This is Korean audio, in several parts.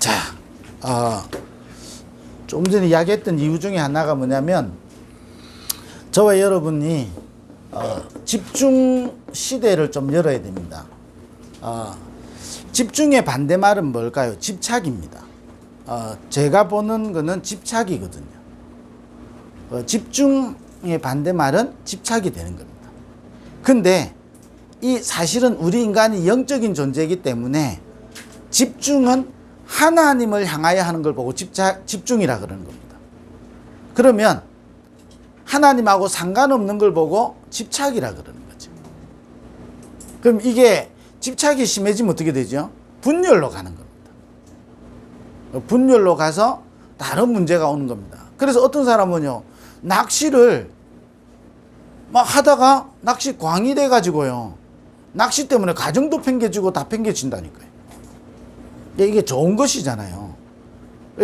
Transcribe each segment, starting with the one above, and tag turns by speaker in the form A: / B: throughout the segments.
A: 자, 좀 전에 이야기했던 이유 중에 하나가 뭐냐면 저와 여러분이 집중 시대를 좀 열어야 됩니다. 집중의 반대말은 뭘까요? 집착입니다. 제가 보는 거는 집착이거든요. 집중의 반대말은 집착이 되는 겁니다. 근데 이 사실은 우리 인간이 영적인 존재이기 때문에 집중은 하나님을 향하여 하는 걸 보고 집중이라 그러는 겁니다. 그러면 하나님하고 상관없는 걸 보고 집착이라 그러는 거죠. 그럼 이게 집착이 심해지면 어떻게 되죠? 분열로 가는 겁니다. 분열로 가서 다른 문제가 오는 겁니다. 그래서 어떤 사람은요, 낚시를 막 하다가 낚시 광이 돼가지고요, 낚시 때문에 가정도 팽개지고 다 팽개친다니까요. 이게 좋은 것이잖아요.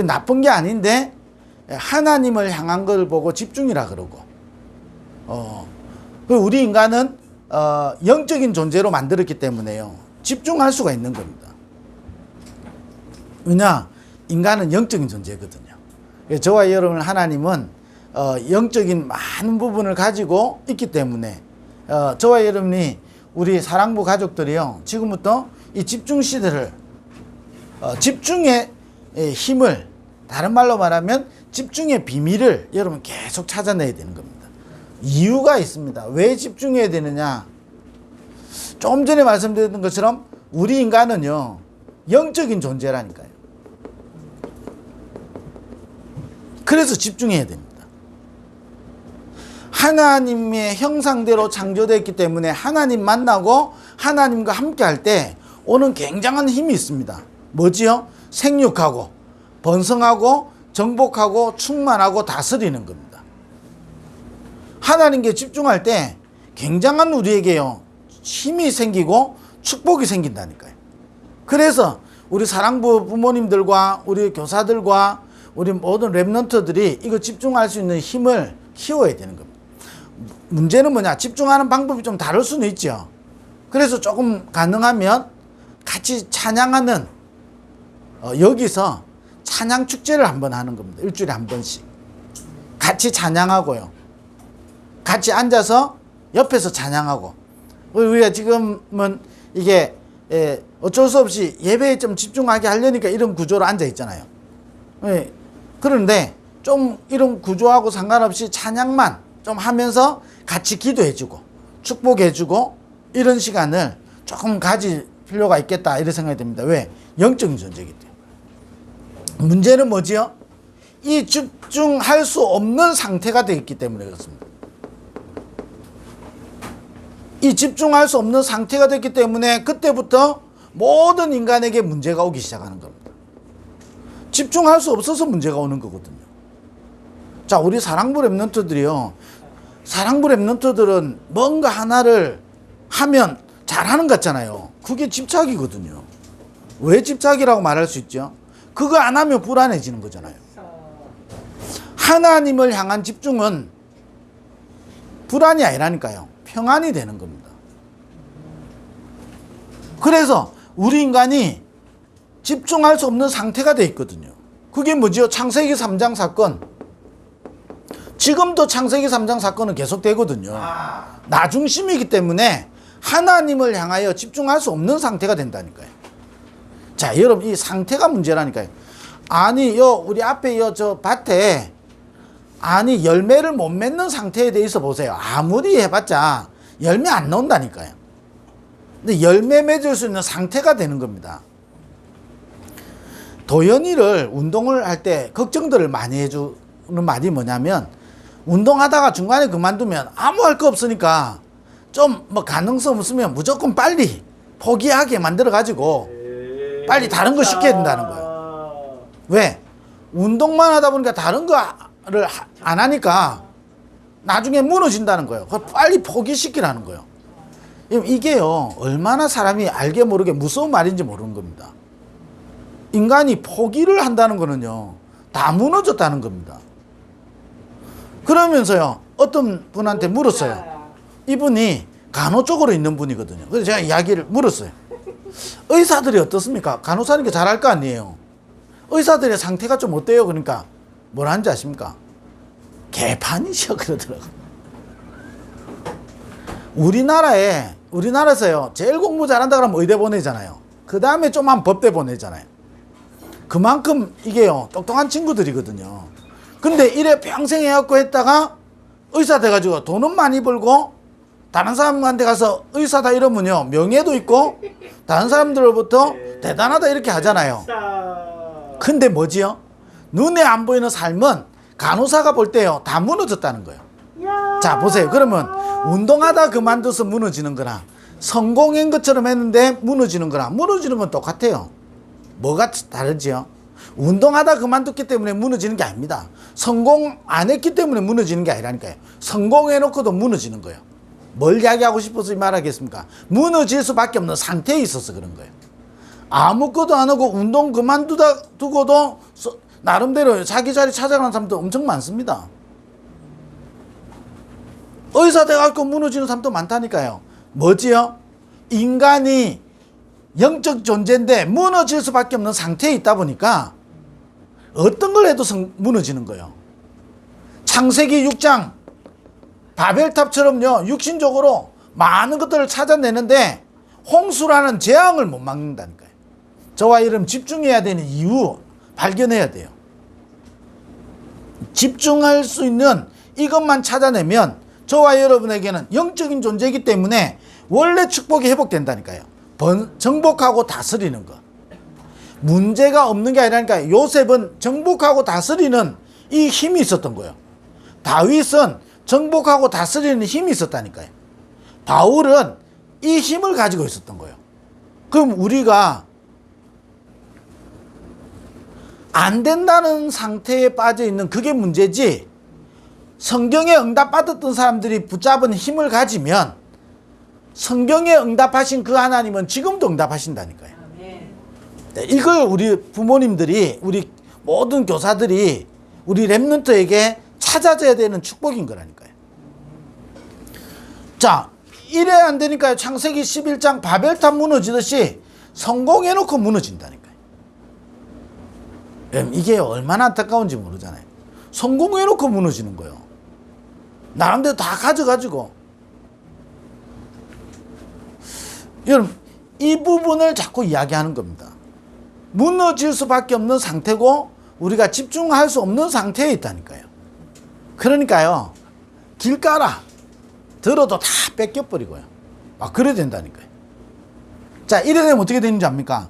A: 나쁜 게 아닌데 하나님을 향한 걸 보고 집중이라 그러고, 우리 인간은 영적인 존재로 만들었기 때문에요, 집중할 수가 있는 겁니다. 왜냐? 인간은 영적인 존재거든요. 저와 여러분 하나님은 영적인 많은 부분을 가지고 있기 때문에 저와 여러분이 우리 사랑부 가족들이요, 지금부터 이 집중 시대를 집중의 힘을, 다른 말로 말하면 집중의 비밀을 여러분 계속 찾아내야 되는 겁니다. 이유가 있습니다. 왜 집중해야 되느냐? 조금 전에 말씀드렸던 것처럼 우리 인간은요, 영적인 존재라니까요. 그래서 집중해야 됩니다. 하나님의 형상대로 창조되었기 때문에 하나님 만나고 하나님과 함께 할 때 오는 굉장한 힘이 있습니다. 뭐지요? 생육하고 번성하고 정복하고 충만하고 다스리는 겁니다. 하나님께 집중할 때 굉장한 우리에게요, 힘이 생기고 축복이 생긴다니까요. 그래서 우리 사랑부 부모님들과 우리 교사들과 우리 모든 랩런트들이 이거 집중할 수 있는 힘을 키워야 되는 겁니다. 문제는 뭐냐? 집중하는 방법이 좀 다를 수는 있죠. 그래서 조금 가능하면 같이 찬양하는, 여기서 찬양 축제를 한번 하는 겁니다. 일주일에 한 번씩 같이 찬양하고요, 같이 앉아서 옆에서 찬양하고. 우리가 지금은 이게 어쩔 수 없이 예배에 좀 집중하게 하려니까 이런 구조로 앉아 있잖아요. 그런데 좀 이런 구조하고 상관없이 찬양만 좀 하면서 같이 기도해주고 축복해주고 이런 시간을 조금 가질 필요가 있겠다, 이런 생각이 듭니다. 왜? 영적인 존재이기 때문에. 문제는 뭐지요? 이 집중할 수 없는 상태가 되어 있기 때문에 그렇습니다. 이 집중할 수 없는 상태가 됐기 때문에 그때부터 모든 인간에게 문제가 오기 시작하는 겁니다. 집중할 수 없어서 문제가 오는 거거든요. 자, 우리 사랑부 랩런트들이요, 사랑부 랩런트들은 뭔가 하나를 하면 잘하는 것 같잖아요. 그게 집착이거든요. 왜 집착이라고 말할 수 있죠? 그거 안 하면 불안해지는 거잖아요. 하나님을 향한 집중은 불안이 아니라니까요, 평안이 되는 겁니다. 그래서 우리 인간이 집중할 수 없는 상태가 되어 있거든요. 그게 뭐죠? 창세기 3장 사건. 지금도 창세기 3장 사건은 계속되거든요. 나 중심이기 때문에 하나님을 향하여 집중할 수 없는 상태가 된다니까요. 자, 여러분, 이 상태가 문제라니까요. 아니, 우리 앞에 저 밭에 열매를 못 맺는 상태에 대해서 보세요. 아무리 해봤자 열매 안 나온다니까요. 근데 열매 맺을 수 있는 상태가 되는 겁니다. 도연이를 운동을 할 때 걱정들을 많이 해주는 말이 뭐냐면, 운동하다가 중간에 그만두면 아무 할 거 없으니까 좀 뭐 가능성 없으면 무조건 빨리 포기하게 만들어 가지고 빨리 다른 거 시켜야 된다는 거예요. 왜? 운동만 하다 보니까 다른 거를 안 하니까 나중에 무너진다는 거예요. 빨리 포기시키라는 거예요. 이게요, 얼마나 사람이 알게 모르게 무서운 말인지 모르는 겁니다. 인간이 포기를 한다는 거는요, 다 무너졌다는 겁니다. 그러면서요, 어떤 분한테 물었어요. 이분이 간호 쪽으로 있는 분이거든요. 그래서 제가 이야기를 물었어요. 의사들이 어떻습니까? 간호사니까 잘할 거 아니에요. 의사들의 상태가 좀 어때요? 그러니까 뭐라 하는지 아십니까? 개판이셔 그러더라고요. 우리나라에서요 제일 공부 잘한다 그러면 의대 보내잖아요. 그 다음에 좀 한 법대 보내잖아요. 그만큼 이게요 똑똑한 친구들이거든요. 근데 이래 평생 해갖고 했다가 의사 돼가지고 돈은 많이 벌고 다른 사람한테 가서 의사다 이러면요 명예도 있고 다른 사람들로부터 대단하다 이렇게 하잖아요. 근데 뭐지요? 눈에 안 보이는 삶은 간호사가 볼 때요 다 무너졌다는 거예요. 자 보세요. 그러면 운동하다 그만둬서 무너지는 거나 성공한 것처럼 했는데 무너지는 거나 무너지는 건 똑같아요. 뭐가 다르지요? 운동하다 그만뒀기 때문에 무너지는 게 아닙니다. 성공 안 했기 때문에 무너지는 게 아니라니까요. 성공해놓고도 무너지는 거예요. 뭘 이야기하고 싶어서 말하겠습니까? 무너질 수밖에 없는 상태에 있어서 그런 거예요. 아무것도 안 하고 운동 그만두고도 나름대로 자기 자리 찾아가는 사람도 엄청 많습니다. 의사 돼갖고 무너지는 사람도 많다니까요. 뭐지요? 인간이 영적 존재인데 무너질 수밖에 없는 상태에 있다 보니까 어떤 걸 해도 무너지는 거예요. 창세기 6장 바벨탑처럼요 육신적으로 많은 것들을 찾아내는데 홍수라는 재앙을 못 막는다니까요. 저와 여러분 집중해야 되는 이유 발견해야 돼요. 집중할 수 있는 이것만 찾아내면 저와 여러분에게는 영적인 존재이기 때문에 원래 축복이 회복된다니까요. 정복하고 다스리는 것. 문제가 없는 게 아니라니까요. 요셉은 정복하고 다스리는 이 힘이 있었던 거예요. 다윗은 정복하고 다스리는 힘이 있었다니까요. 바울은 이 힘을 가지고 있었던 거예요. 그럼 우리가 안 된다는 상태에 빠져 있는 그게 문제지, 성경에 응답받았던 사람들이 붙잡은 힘을 가지면 성경에 응답하신 그 하나님은 지금도 응답하신다니까요. 네, 이걸 우리 부모님들이, 우리 모든 교사들이 우리 랩런트에게 찾아줘야 되는 축복인 거라니까요. 자, 이래 안 되니까요. 창세기 11장 바벨탑 무너지듯이 성공해놓고 무너진다니까요. 이게 얼마나 안타까운지 모르잖아요. 성공해놓고 무너지는 거예요. 나름대로 다 가져가지고. 여러분, 이 부분을 자꾸 이야기하는 겁니다. 무너질 수밖에 없는 상태고 우리가 집중할 수 없는 상태에 있다니까요. 그러니까요, 길가라 들어도 다 뺏겨버리고요. 막 그래야 된다니까요. 자, 이래 되면 어떻게 되는지 압니까?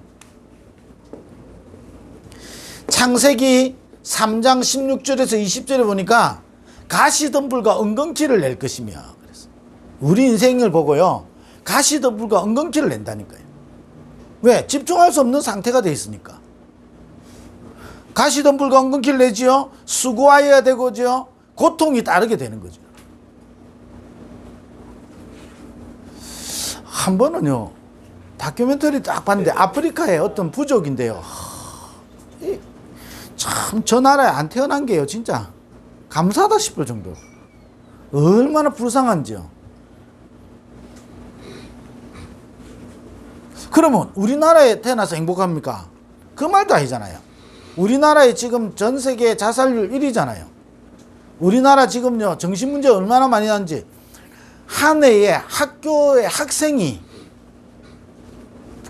A: 창세기 3장 16절에서 20절에 보니까 가시덤불과 은근키를 낼 것이며 그랬어요. 우리 인생을 보고요, 가시덤불과 은근키를 낸다니까요. 왜? 집중할 수 없는 상태가 돼 있으니까. 가시덤불과 은근키를 내지요, 수고해야 되고죠, 고통이 따르게 되는 거죠. 한 번은요 다큐멘터리 딱 봤는데 아프리카의 어떤 부족인데요, 참 저 나라에 안 태어난 게요 진짜 감사하다 싶을 정도. 얼마나 불쌍한지요. 그러면 우리나라에 태어나서 행복합니까? 그 말도 아니잖아요. 우리나라에 지금 전 세계 자살률 1위잖아요. 우리나라 지금요 정신문제 얼마나 많이 나는지, 한 해에 학교에 학생이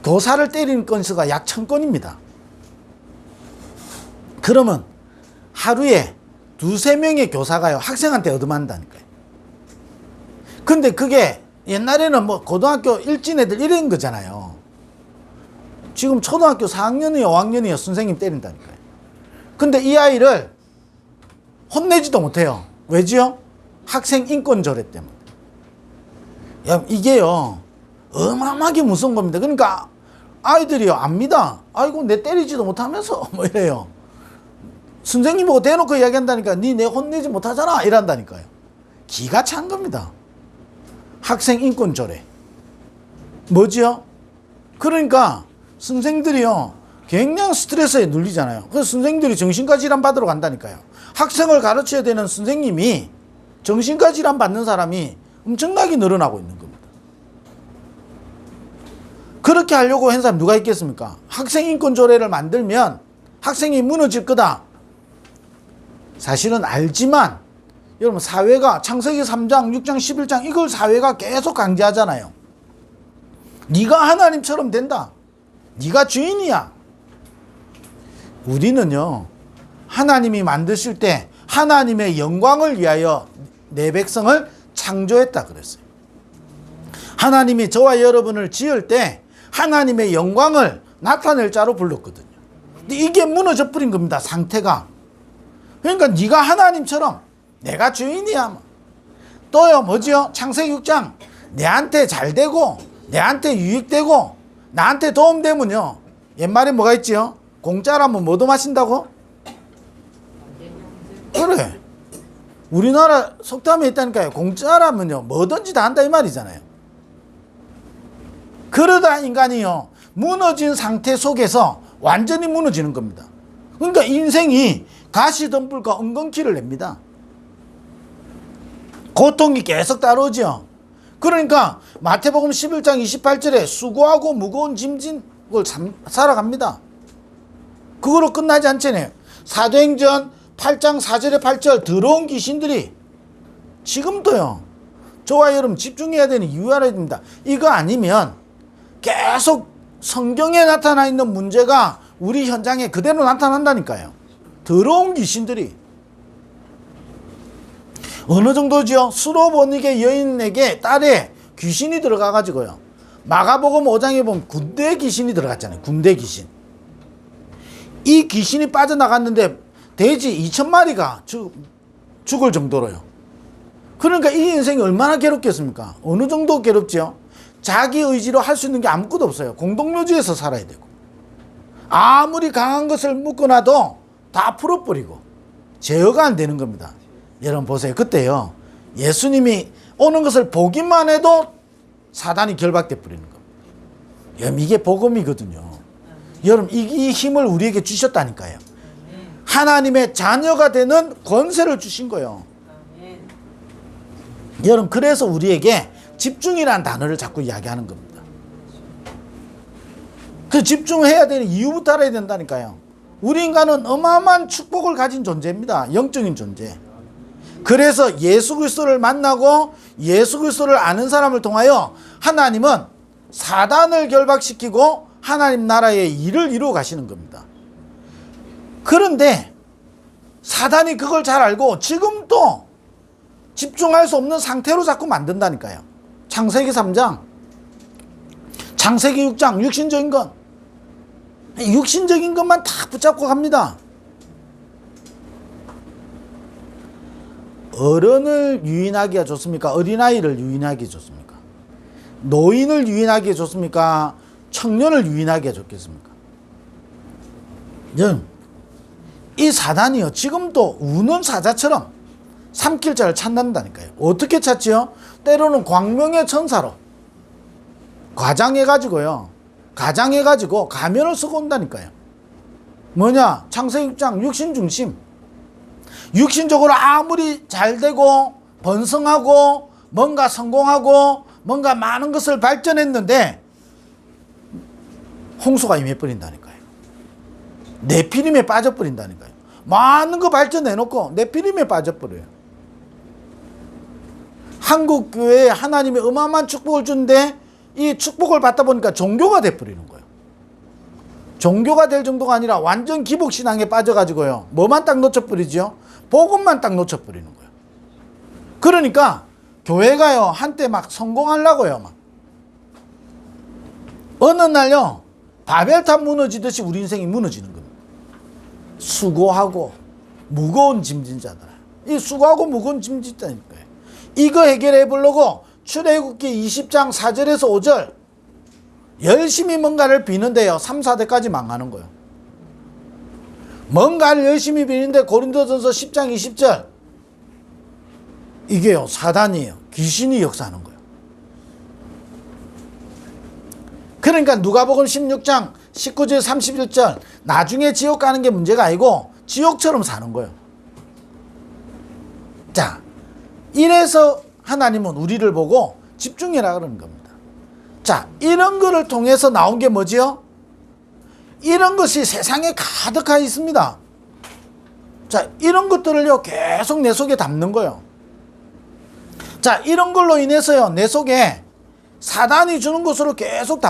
A: 교사를 때리는 건수가 약 1000건입니다. 그러면 하루에 2-3명의 교사가요 학생한테 얻어맞는다니까요. 근데 그게 옛날에는 뭐 고등학교 일진 애들 이런 거잖아요. 지금 초등학교 4학년이요 5학년이요 선생님 때린다니까요. 근데 이 아이를 혼내지도 못해요. 왜지요? 학생 인권 조례 때문에. 야, 이게요 어마어마하게 무서운 겁니다. 그러니까 아이들이요 압니다. 아이고 내 때리지도 못하면서 뭐 이래요. 선생님 보고 대놓고 이야기한다니까. 니 내 혼내지 못하잖아 이란다니까요. 기가 찬 겁니다. 학생 인권 조례 뭐지요? 그러니까 선생들이요 굉장히 스트레스에 눌리잖아요. 그래서 선생들이 정신과 질환 받으러 간다니까요. 학생을 가르쳐야 되는 선생님이 정신과 질환 받는 사람이 엄청나게 늘어나고 있는 겁니다. 그렇게 하려고 한 사람 누가 있겠습니까? 학생 인권 조례를 만들면 학생이 무너질 거다. 사실은 알지만 여러분 사회가 창세기 3장, 6장, 11장 이걸 사회가 계속 강조하잖아요. 네가 하나님처럼 된다. 네가 주인이야. 우리는요, 하나님이 만드실 때 하나님의 영광을 위하여 내 백성을 창조했다 그랬어요. 하나님이 저와 여러분을 지을 때 하나님의 영광을 나타낼 자로 불렀거든요. 근데 이게 무너져 버린 겁니다, 상태가. 그러니까 네가 하나님처럼 내가 주인이야. 또요, 뭐지요? 창세기 6장 내한테 잘 되고 내한테 유익되고 나한테 도움되면요, 옛말에 뭐가 있지요? 공짜라면 뭐도 마신다고? 그래, 우리나라 속담에 있다니까요. 공짜라면요 뭐든지 다 한다 이 말이잖아요. 그러다 인간이요 무너진 상태 속에서 완전히 무너지는 겁니다. 그러니까 인생이 가시덤불과 엉겅퀴를 냅니다. 고통이 계속 따라오죠. 그러니까 마태복음 11장 28절에 수고하고 무거운 짐진 걸 살아갑니다. 그거로 끝나지 않잖아요. 사도행전 8장 4절에 8절 더러운 귀신들이 지금도요, 저와 여러분 집중해야 되는 이유가 됩니다. 이거 아니면 계속 성경에 나타나 있는 문제가 우리 현장에 그대로 나타난다니까요. 더러운 귀신들이 어느 정도죠? 수로보니게 여인에게 딸에 귀신이 들어가 가지고요, 마가복음 5장에 보면 군대 귀신이 들어갔잖아요. 군대 귀신. 이 귀신이 빠져나갔는데 돼지 2,000마리가 죽을 정도로요. 그러니까 이 인생이 얼마나 괴롭겠습니까? 어느 정도 괴롭죠? 자기 의지로 할 수 있는 게 아무것도 없어요. 공동묘지에서 살아야 되고, 아무리 강한 것을 묶어놔도 다 풀어버리고 제어가 안 되는 겁니다. 여러분 보세요. 그때요, 예수님이 오는 것을 보기만 해도 사단이 결박돼 버리는 겁니다. 여러분 이게 복음이거든요. 여러분 이 힘을 우리에게 주셨다니까요. 하나님의 자녀가 되는 권세를 주신 거예요. 여러분 그래서 우리에게 집중이라는 단어를 자꾸 이야기하는 겁니다. 그 집중해야 되는 이유부터 알아야 된다니까요. 우리 인간은 어마어마한 축복을 가진 존재입니다. 영적인 존재. 그래서 예수 그리스도를 만나고 예수 그리스도를 아는 사람을 통하여 하나님은 사단을 결박시키고 하나님 나라의 일을 이루어 가시는 겁니다. 그런데 사단이 그걸 잘 알고 지금도 집중할 수 없는 상태로 자꾸 만든다니까요. 창세기 3장, 창세기 6장, 육신적인 것만 다 붙잡고 갑니다. 어른을 유인하기가 좋습니까? 어린아이를 유인하기 좋습니까? 노인을 유인하기가 좋습니까? 청년을 유인하기가 좋겠습니까? 이 사단이요, 지금도 우는 사자처럼 삼킬 자를 찾는다니까요. 어떻게 찾지요? 때로는 광명의 천사로 가장해가지고 가면을 쓰고 온다니까요. 뭐냐? 창세기 6장 육신 중심. 육신적으로 아무리 잘 되고 번성하고 뭔가 성공하고 뭔가 많은 것을 발전했는데 홍수가 임해버린다니까요. 네피림에 빠져버린다니까요. 많은 거 발전해놓고 네피림에 빠져버려요. 한국 교회에 하나님이 어마어마한 축복을 주는데 이 축복을 받다 보니까 종교가 돼버리는 거예요. 종교가 될 정도가 아니라 완전 기복신앙에 빠져가지고요, 뭐만 딱 놓쳐버리죠? 복음만 딱 놓쳐버리는 거예요. 그러니까 교회가요 한때 막 성공하려고요, 막 어느 날요 바벨탑 무너지듯이 우리 인생이 무너지는 겁니다. 수고하고 무거운 짐진 자들, 이 수고하고 무거운 짐진 자니까요. 이거 해결해 보려고 출애굽기 20장 4절에서 5절 열심히 뭔가를 비는데요 3, 4대까지 망하는 거예요. 뭔가를 열심히 비는데 고린도전서 10장 20절 이게요 사단이에요. 귀신이 역사하는 거예요. 그러니까 누가복음 16장 19절 31절 나중에 지옥 가는 게 문제가 아니고 지옥처럼 사는 거예요. 자, 이래서 하나님은 우리를 보고 집중해라 그러는 겁니다. 자, 이런 거를 통해서 나온 게 뭐지요? 이런 것이 세상에 가득하게 있습니다. 자, 이런 것들을요, 계속 내 속에 담는 거예요. 자, 이런 걸로 인해서요, 내 속에 사단이 주는 것으로 계속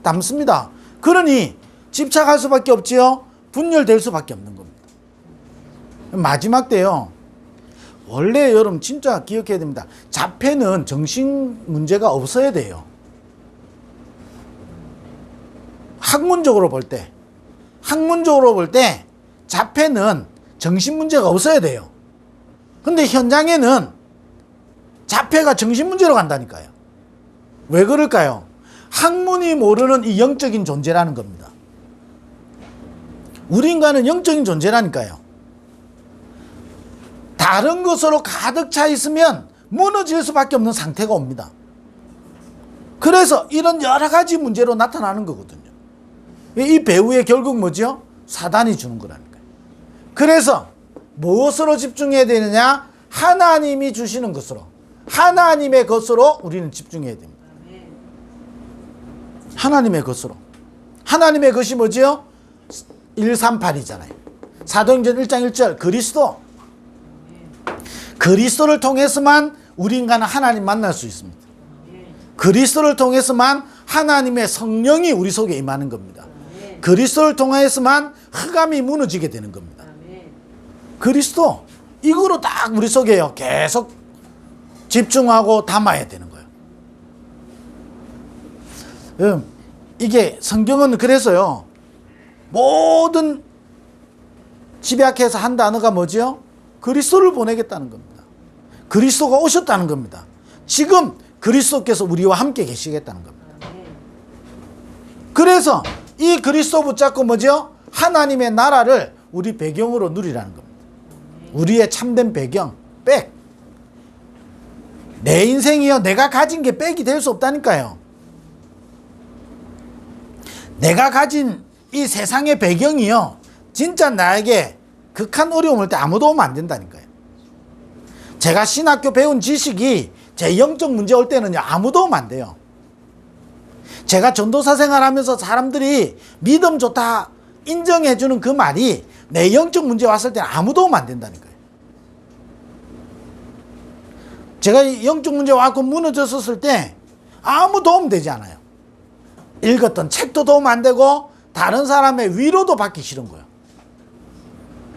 A: 담습니다. 그러니 집착할 수밖에 없지요. 분열될 수밖에 없는 겁니다. 마지막 때요, 원래 여러분 진짜 기억해야 됩니다. 자폐는 정신 문제가 없어야 돼요. 학문적으로 볼 때 자폐는 정신 문제가 없어야 돼요. 근데 현장에는 자폐가 정신 문제로 간다니까요. 왜 그럴까요? 학문이 모르는 이 영적인 존재라는 겁니다. 우리 인간은 영적인 존재라니까요. 다른 것으로 가득 차 있으면 무너질 수밖에 없는 상태가 옵니다. 그래서 이런 여러 가지 문제로 나타나는 거거든요. 이 배후에 결국 뭐죠? 사단이 주는 거라니까요. 그래서 무엇으로 집중해야 되느냐? 하나님이 주시는 것으로, 하나님의 것으로 우리는 집중해야 됩니다. 하나님의 것으로. 하나님의 것이 뭐죠? 138이잖아요. 사도행전 1장 1절 그리스도를 통해서만 우리 인간은 하나님 만날 수 있습니다. 그리스도를 통해서만 하나님의 성령이 우리 속에 임하는 겁니다. 그리스도를 통해서만 흑암이 무너지게 되는 겁니다. 그리스도, 이거로 딱 우리 속에요, 계속 집중하고 담아야 되는 거예요. 이게 성경은 그래서요, 모든 집약해서 한 단어가 뭐죠? 그리스도를 보내겠다는 겁니다. 그리스도가 오셨다는 겁니다. 지금 그리스도께서 우리와 함께 계시겠다는 겁니다. 그래서 이 그리스도 붙잡고 뭐죠? 하나님의 나라를 우리 배경으로 누리라는 겁니다. 우리의 참된 배경, 백. 내 인생이요, 내가 가진 게 백이 될 수 없다니까요. 내가 가진 이 세상의 배경이요, 진짜 나에게 극한 어려움을 때 아무도 오면 안 된다니까요. 제가 신학교 배운 지식이 제 영적 문제 올 때는요, 아무도 오면 안 돼요. 제가 전도사 생활하면서 사람들이 믿음 좋다 인정해주는 그 말이 내 영적 문제 왔을 때는 아무도 오면 안 된다니까요. 제가 영적 문제 왔고 무너졌을 때 아무 도움 되지 않아요. 읽었던 책도 도움 안 되고 다른 사람의 위로도 받기 싫은 거예요.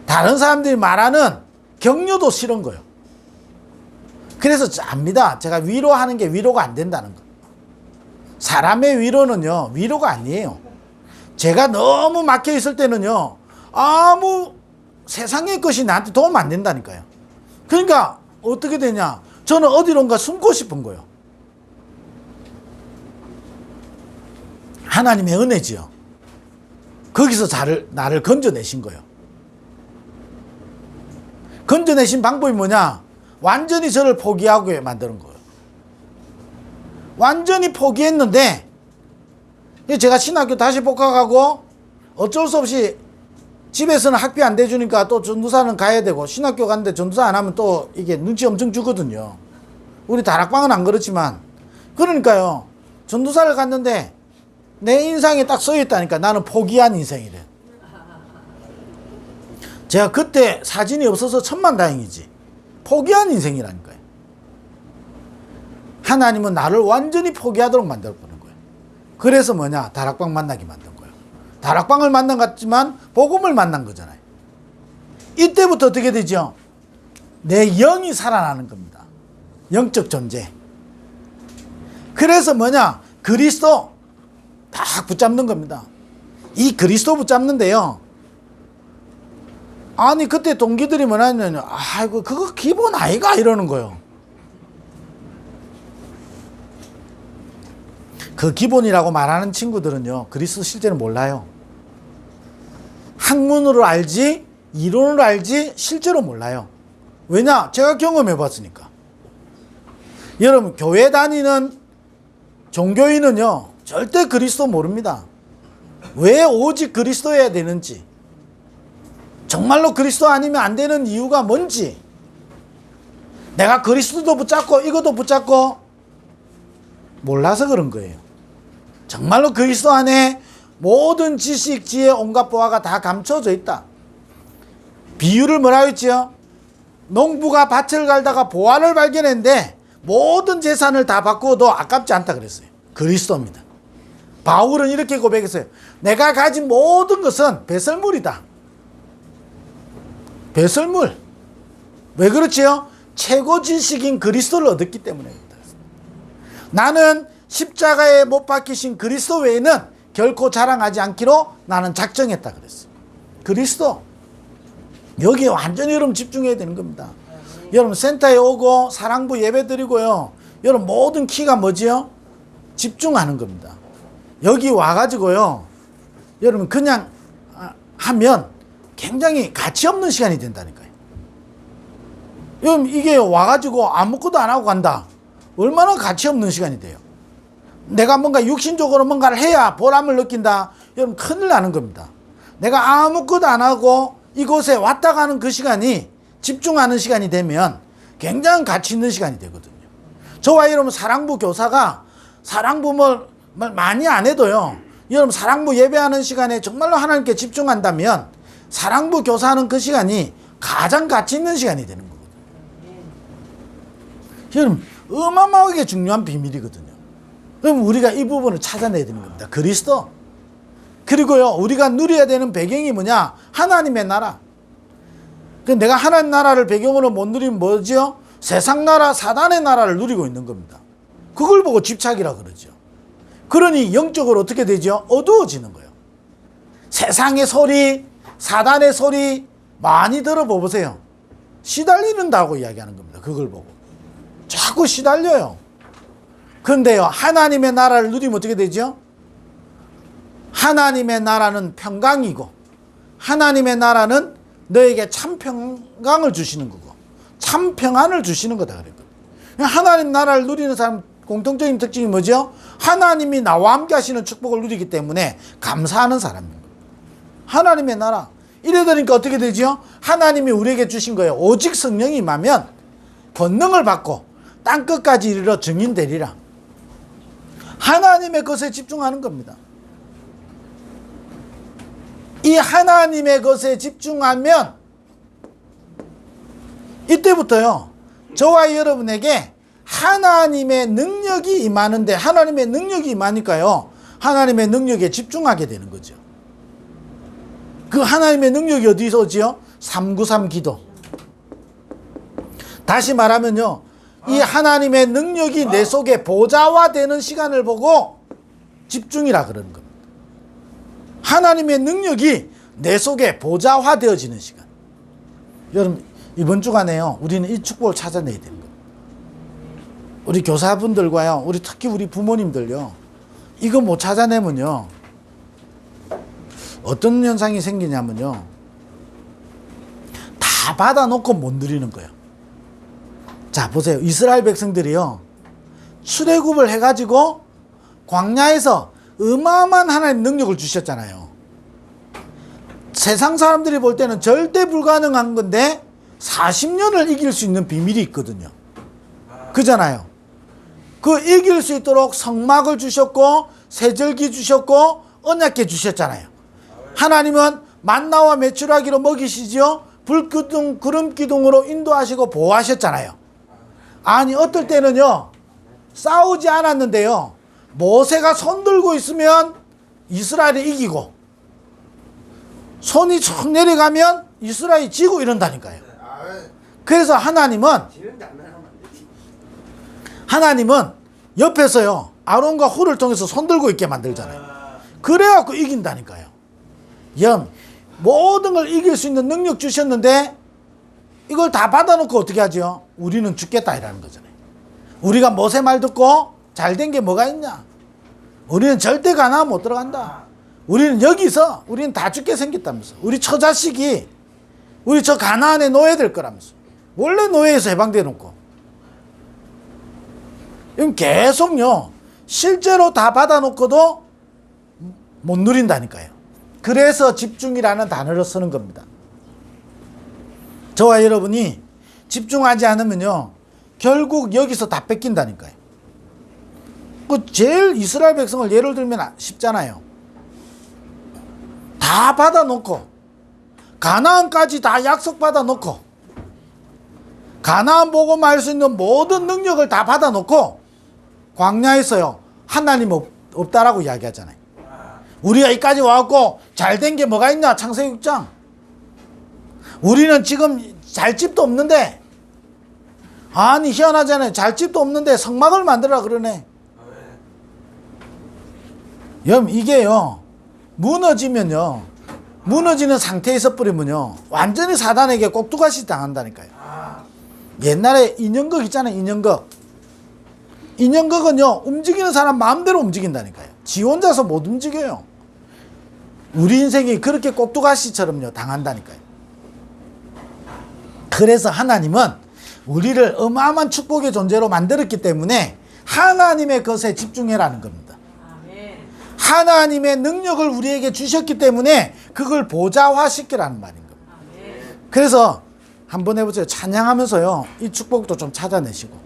A: 다른 사람들이 말하는 격려도 싫은 거예요. 그래서 압니다. 제가 위로하는 게 위로가 안 된다는 거. 사람의 위로는요, 위로가 아니에요. 제가 너무 막혀 있을 때는요, 아무 세상의 것이 나한테 도움 안 된다니까요. 그러니까 어떻게 되냐? 저는 어디론가 숨고 싶은 거예요. 하나님의 은혜지요. 거기서 나를 건져내신 거예요. 건져내신 방법이 뭐냐? 완전히 저를 포기하게 만드는 거예요. 완전히 포기했는데 제가 신학교 다시 복학하고 어쩔 수 없이 집에서는 학비 안 대주니까 또 전도사는 가야 되고, 신학교 갔는데 전도사 안 하면 또 이게 눈치 엄청 주거든요. 우리 다락방은 안 그렇지만. 그러니까요, 전도사를 갔는데 내 인상에 딱 써있다니까. 나는 포기한 인생이래. 제가 그때 사진이 없어서 천만다행이지. 포기한 인생이라니까요. 하나님은 나를 완전히 포기하도록 만들어버린 거예요. 그래서 뭐냐? 다락방 만나게 만든 거예요. 다락방을 만난 것 같지만 복음을 만난 거잖아요. 이때부터 어떻게 되죠? 내 영이 살아나는 겁니다. 영적 존재. 그래서 뭐냐? 그리스도 딱 붙잡는 겁니다. 이 그리스도 붙잡는데요, 아니 그때 동기들이 뭐라 했냐면, 아이고 그거 기본 아이가 이러는 거예요. 그 기본이라고 말하는 친구들은요, 그리스도 실제는 몰라요. 학문으로 알지 이론으로 알지 실제로 몰라요. 왜냐? 제가 경험해 봤으니까. 여러분, 교회 다니는 종교인은요 절대 그리스도 모릅니다. 왜 오직 그리스도여야 되는지, 정말로 그리스도 아니면 안 되는 이유가 뭔지, 내가 그리스도도 붙잡고 이것도 붙잡고 몰라서 그런 거예요. 정말로 그리스도 안에 모든 지식, 지혜, 온갖 보화가 다 감춰져 있다. 비유를 뭐라고 했지요? 농부가 밭을 갈다가 보화를 발견했는데 모든 재산을 다 바꾸어도 아깝지 않다 그랬어요. 그리스도입니다. 바울은 이렇게 고백했어요. 내가 가진 모든 것은 배설물이다. 배설물. 왜 그렇지요? 최고 지식인 그리스도를 얻었기 때문입니다. 나는 십자가에 못 박히신 그리스도 외에는 결코 자랑하지 않기로 나는 작정했다 그랬어요. 그리스도. 여기에 완전히 여러분 집중해야 되는 겁니다. 여러분 센터에 오고 사랑부 예배 드리고요. 여러분 모든 키가 뭐지요? 집중하는 겁니다. 여기 와가지고요. 여러분 그냥 하면 굉장히 가치 없는 시간이 된다니까요. 여러분 이게 와가지고 아무것도 안 하고 간다. 얼마나 가치 없는 시간이 돼요. 내가 뭔가 육신적으로 뭔가를 해야 보람을 느낀다. 여러분 큰일 나는 겁니다. 내가 아무것도 안 하고 이곳에 왔다 가는 그 시간이 집중하는 시간이 되면 굉장히 가치 있는 시간이 되거든요. 저와 여러분 사랑부 교사가 사랑부 뭘 많이 안 해도요. 여러분 사랑부 예배하는 시간에 정말로 하나님께 집중한다면 사랑부 교사하는 그 시간이 가장 가치 있는 시간이 되는 거거든요. 여러분 어마어마하게 중요한 비밀이거든요. 그럼 우리가 이 부분을 찾아내야 되는 겁니다. 그리스도. 그리고요 우리가 누려야 되는 배경이 뭐냐? 하나님의 나라. 내가 하나님 나라를 배경으로 못 누리면 뭐죠? 세상 나라, 사단의 나라를 누리고 있는 겁니다. 그걸 보고 집착이라 그러죠. 그러니 영적으로 어떻게 되죠? 어두워지는 거예요. 세상의 소리, 사단의 소리 많이 들어보세요. 시달리는다고 이야기하는 겁니다. 그걸 보고. 자꾸 시달려요. 그런데요, 하나님의 나라를 누리면 어떻게 되죠? 하나님의 나라는 평강이고, 하나님의 나라는 너에게 참 평강을 주시는 거고, 참 평안을 주시는 거다. 그랬거든요. 하나님 나라를 누리는 사람 공통적인 특징이 뭐죠? 하나님이 나와 함께 하시는 축복을 누리기 때문에 감사하는 사람입니다. 하나님의 나라. 이래 되니까 어떻게 되죠? 하나님이 우리에게 주신 거예요. 오직 성령이 임하면 권능을 받고 땅끝까지 이르러 증인되리라. 하나님의 것에 집중하는 겁니다. 이 하나님의 것에 집중하면 이때부터요 저와 여러분에게 하나님의 능력이 임하는데, 하나님의 능력이 임하니까요 하나님의 능력에 집중하게 되는 거죠. 그 하나님의 능력이 어디서 오지요? 393 기도. 다시 말하면요, 이 하나님의 능력이 내 속에 보좌화되는 시간을 보고 집중이라 그러는 겁니다. 하나님의 능력이 내 속에 보좌화되어지는 시간. 여러분 이번 주간에요 우리는 이 축복을 찾아내야 되는 겁니다. 우리 교사분들과요, 우리 특히 우리 부모님들요, 이거 못 찾아내면요 어떤 현상이 생기냐면요, 다 받아놓고 못 누리는 거예요. 자 보세요. 이스라엘 백성들이요 출애굽을 해가지고 광야에서 어마어마한 하나님 능력을 주셨잖아요. 세상 사람들이 볼 때는 절대 불가능한 건데 40년을 이길 수 있는 비밀이 있거든요. 그잖아요. 그 이길 수 있도록 성막을 주셨고 세절기 주셨고 언약궤 주셨잖아요. 하나님은 만나와 메추라기로 먹이시지요. 불기둥 구름기둥으로 인도하시고 보호하셨잖아요. 아니 어떨 때는요 싸우지 않았는데요 모세가 손 들고 있으면 이스라엘이 이기고 손이 쭉 내려가면 이스라엘이 지고 이런다니까요. 그래서 하나님은 옆에서요 아론과 훌을 통해서 손 들고 있게 만들잖아요. 그래갖고 이긴다니까요. 모든 걸 이길 수 있는 능력 주셨는데 이걸 다 받아놓고 어떻게 하죠? 우리는 죽겠다 이라는 거잖아요. 우리가 모세 말 듣고 잘된 게 뭐가 있냐? 우리는 절대 가나안 못 들어간다. 우리는 여기서 우리는 다 죽게 생겼다면서. 우리 처자식이 우리 저 가나안에 노예될 거라면서. 원래 노예에서 해방돼 놓고. 이건 계속요 실제로 다 받아놓고도 못 누린다니까요. 그래서 집중이라는 단어를 쓰는 겁니다. 저와 여러분이 집중하지 않으면요 결국 여기서 다 뺏긴다니까요. 그 제일 이스라엘 백성을 예를 들면 쉽잖아요. 다 받아놓고 가나안까지 다 약속 받아놓고 가나안 복음할 수 있는 모든 능력을 다 받아놓고 광야에서요 하나님 없다라고 이야기하잖아요. 우리가 여기까지 와갖고 잘된 게 뭐가 있냐? 창세기 6장. 우리는 지금 잘 집도 없는데, 아니 희한하잖아요. 잘 집도 없는데 성막을 만들라 그러네. 여러분 이게요 무너지면요, 무너지는 상태에 있어버리면요 완전히 사단에게 꼭두가시 당한다니까요. 옛날에 인형극 있잖아요. 인형극은요 움직이는 사람 마음대로 움직인다니까요. 지 혼자서 못 움직여요. 우리 인생이 그렇게 꼭두가시처럼요 당한다니까요. 그래서 하나님은 우리를 어마어마한 축복의 존재로 만들었기 때문에 하나님의 것에 집중해라는 겁니다. 하나님의 능력을 우리에게 주셨기 때문에 그걸 보좌화시키라는 말인 겁니다. 그래서 한번 해보세요. 찬양하면서요 이 축복도 좀 찾아내시고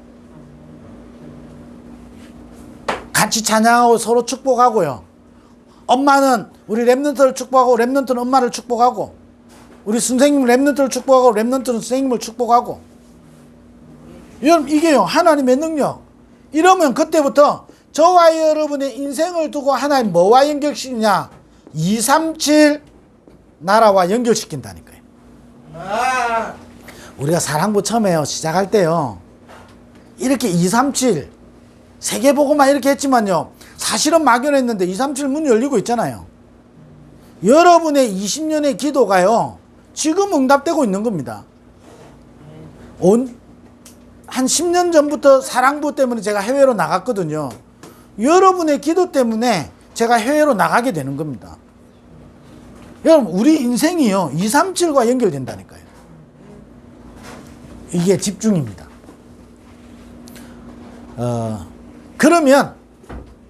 A: 같이 찬양하고 서로 축복하고요. 엄마는 우리 랩런트를 축복하고 랩런트는 엄마를 축복하고, 우리 선생님 랩런트를 축복하고 랩런트는 선생님을 축복하고. 여러분 이게요 하나님의 능력. 이러면 그때부터 저와 여러분의 인생을 두고 하나님 뭐와 연결시키냐? 237 나라와 연결시킨다니까요. 우리가 사랑부 처음에요 시작할 때요 이렇게 237 세계보고만 이렇게 했지만요 사실은 막연했는데 237 문 열리고 있잖아요. 여러분의 20년의 기도가요 지금 응답되고 있는 겁니다. 한 10년 전부터 사랑부 때문에 제가 해외로 나갔거든요. 여러분의 기도 때문에 제가 해외로 나가게 되는 겁니다. 여러분 우리 인생이요 237과 연결된다니까요. 이게 집중입니다. 그러면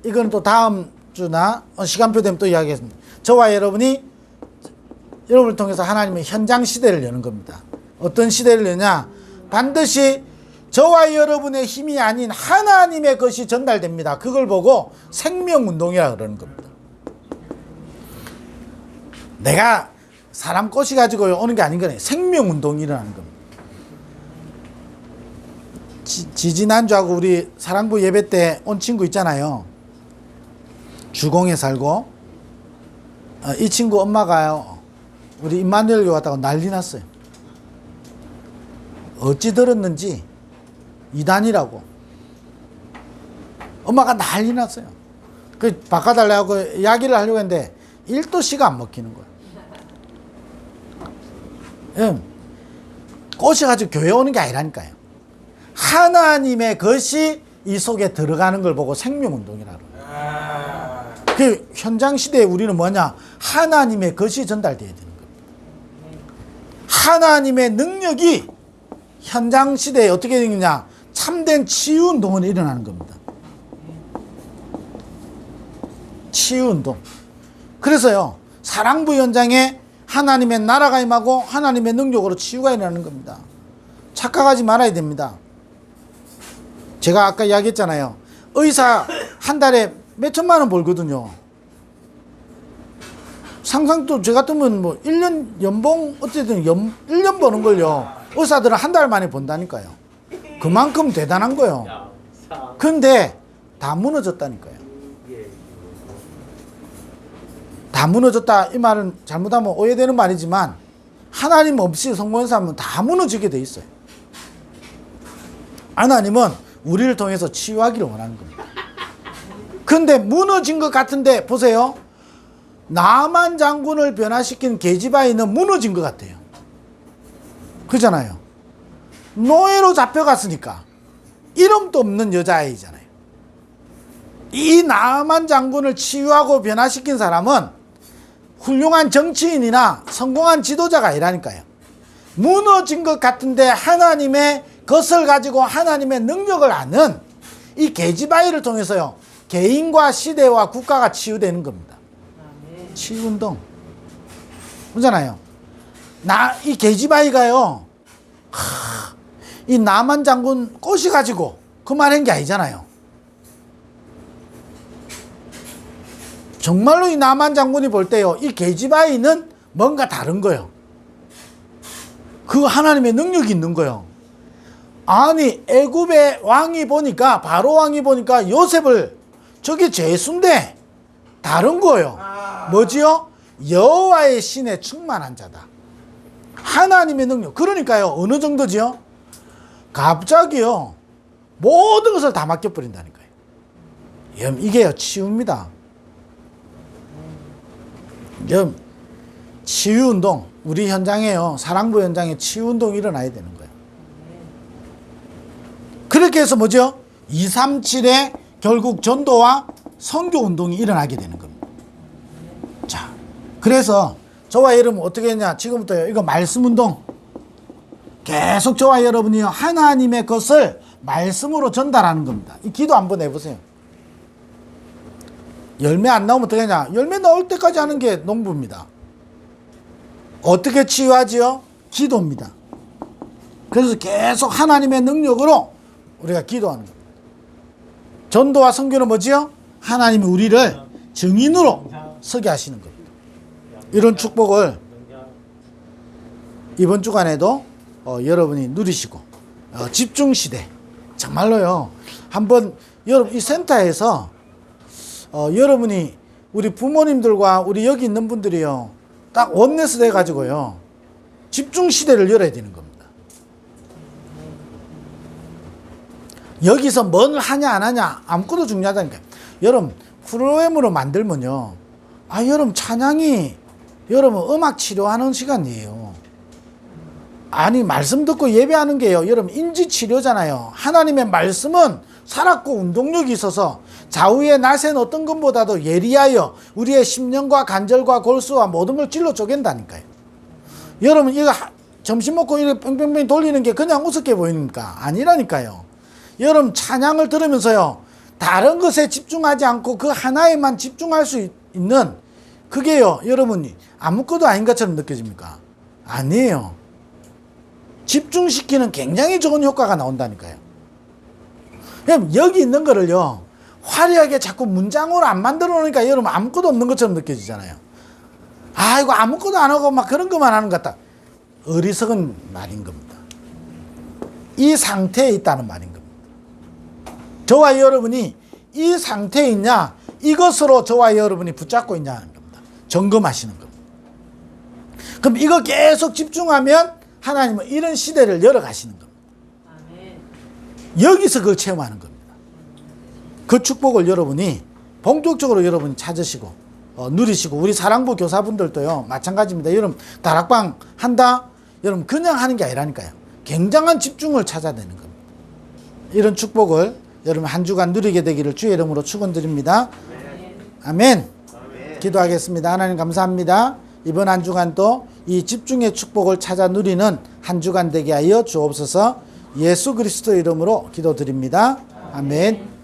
A: 이건 또 다음 주나 시간표 되면 또 이야기하겠습니다. 저와 여러분이 여러분을 통해서 하나님의 현장 시대를 여는 겁니다. 어떤 시대를 여냐? 반드시 저와 여러분의 힘이 아닌 하나님의 것이 전달됩니다. 그걸 보고 생명운동이라 그러는 겁니다. 내가 사람 꼬시 가지고 오는 게 아닌 거네. 생명운동이 일어나는 겁니다. 지지난주하고 우리 사랑부 예배 때 온 친구 있잖아요. 주공에 살고 이 친구 엄마가요 우리 임마누엘 교회 왔다고 난리 났어요. 어찌 들었는지 이단이라고 엄마가 난리 났어요. 그 바꿔달라고 이야기를 하려고 했는데 1도 씨가 안 먹히는 거예요. 꼬셔가지고 교회 오는 게 아니라니까요. 하나님의 것이 이 속에 들어가는 걸 보고 생명운동이라고. 그 현장 시대에 우리는 뭐냐? 하나님의 것이 전달되어야 되는 겁니다. 하나님의 능력이 현장 시대에 어떻게 되느냐? 참된 치유운동은 일어나는 겁니다. 치유운동. 그래서요 사랑부 현장에 하나님의 나라가 임하고 하나님의 능력으로 치유가 일어나는 겁니다. 착각하지 말아야 됩니다. 제가 아까 이야기했잖아요. 의사 한 달에 몇 천만 원 벌거든요. 상상도 저 같으면 뭐 1년 연봉 어쨌든 1년 버는 걸요 의사들은 한 달 만에 번다니까요. 그만큼 대단한 거예요. 근데 다 무너졌다니까요. 다 무너졌다 이 말은 잘못하면 오해되는 말이지만 하나님 없이 성공한 사람은 다 무너지게 돼 있어요. 하나님은 우리를 통해서 치유하기를 원하는 겁니다. 근데 무너진 것 같은데 보세요. 나만 장군을 변화시킨 게지바이는 무너진 것 같아요. 그잖아요. 노예로 잡혀갔으니까 이름도 없는 여자아이잖아요. 이 나만 장군을 치유하고 변화시킨 사람은 훌륭한 정치인이나 성공한 지도자가 아니라니까요. 무너진 것 같은데 하나님의 것을 가지고 하나님의 능력을 아는 이 게지바이를 통해서요 개인과 시대와 국가가 치유되는 겁니다. 치유운동. 그렇잖아요. 이 게지바이가요 이 나만 장군 꼬시 가지고 그만한 게 아니잖아요. 정말로 이 나만 장군이 볼 때요, 이 게지바이는 뭔가 다른 거예요. 그 하나님의 능력이 있는 거예요. 아니, 애굽의 왕이 보니까, 바로 왕이 보니까 요셉을, 저게 죄수인데 다른 거예요. 뭐지요? 여호와의 신에 충만한 자다. 하나님의 능력. 그러니까요, 어느 정도지요? 갑자기요, 모든 것을 다 맡겨버린다니까요. 이게요, 치유입니다. 치유운동. 우리 현장에요, 사랑부 현장에 치유운동이 일어나야 되는 거예요. 그렇게 해서 뭐죠? 237에 결국 전도와 선교운동이 일어나게 되는 겁니다. 자, 그래서 저와 여러분 어떻게 했냐? 지금부터요, 이거 말씀운동. 계속 저와 여러분이요, 하나님의 것을 말씀으로 전달하는 겁니다. 이 기도 한번 해보세요. 열매 안 나오면 어떻게 하냐? 열매 나올 때까지 하는 게 농부입니다. 어떻게 치유하지요? 기도입니다. 그래서 계속 하나님의 능력으로 우리가 기도하는 겁니다. 전도와 선교는 뭐지요? 하나님이 우리를 증인으로 서게 하시는 겁니다. 이런 축복을 이번 주간에도 여러분이 누리시고, 집중시대 정말로요, 한번 여러분 이 센터에서 여러분이 우리 부모님들과 우리 여기 있는 분들이요, 딱 원내스 돼가지고요, 집중시대를 열어야 되는 겁니다. 여기서 뭘 하냐 안 하냐 아무것도 중요하다니까요. 여러분 프로그램으로 만들면요, 여러분 찬양이 여러분 음악 치료하는 시간이에요. 아니, 말씀 듣고 예배하는 게요, 여러분 인지치료잖아요. 하나님의 말씀은 살았고 운동력이 있어서 좌우의 낫의 어떤 것보다도 예리하여 우리의 심령과 간절과 골수와 모든 걸 찔러 쪼갠다니까요. 여러분 이거 점심 먹고 이렇게 뺑뺑뺑 돌리는 게 그냥 우습게 보이니까 아니라니까요. 여러분 찬양을 들으면서요, 다른 것에 집중하지 않고 그 하나에만 집중할 수 있는 그게요, 여러분이 아무것도 아닌 것처럼 느껴집니까? 아니에요. 집중시키는 굉장히 좋은 효과가 나온다니까요. 그럼 여기 있는 거를요, 화려하게 자꾸 문장으로 안 만들어 놓으니까 여러분 아무것도 없는 것처럼 느껴지잖아요. 이거 아무것도 안 하고 막 그런 것만 하는 것 같다. 어리석은 말인 겁니다. 이 상태에 있다는 말인 겁니다. 저와 여러분이 이 상태에 있냐, 이것으로 저와 여러분이 붙잡고 있냐는 겁니다. 점검하시는 겁니다. 그럼 이거 계속 집중하면 하나님은 이런 시대를 열어가시는 겁니다. 여기서 그걸 체험하는 겁니다. 그 축복을 여러분이 본격적으로 여러분이 찾으시고 누리시고, 우리 사랑부 교사분들도요 마찬가지입니다. 여러분 다락방 한다, 여러분 그냥 하는 게 아니라니까요. 굉장한 집중을 찾아야 되는 겁니다. 이런 축복을 여러분 한 주간 누리게 되기를 주의 이름으로 축원드립니다. 아멘. 기도하겠습니다. 하나님 감사합니다. 이번 한 주간도 이 집중의 축복을 찾아 누리는 한 주간 되게 하여 주옵소서. 예수 그리스도 이름으로 기도드립니다. 아멘.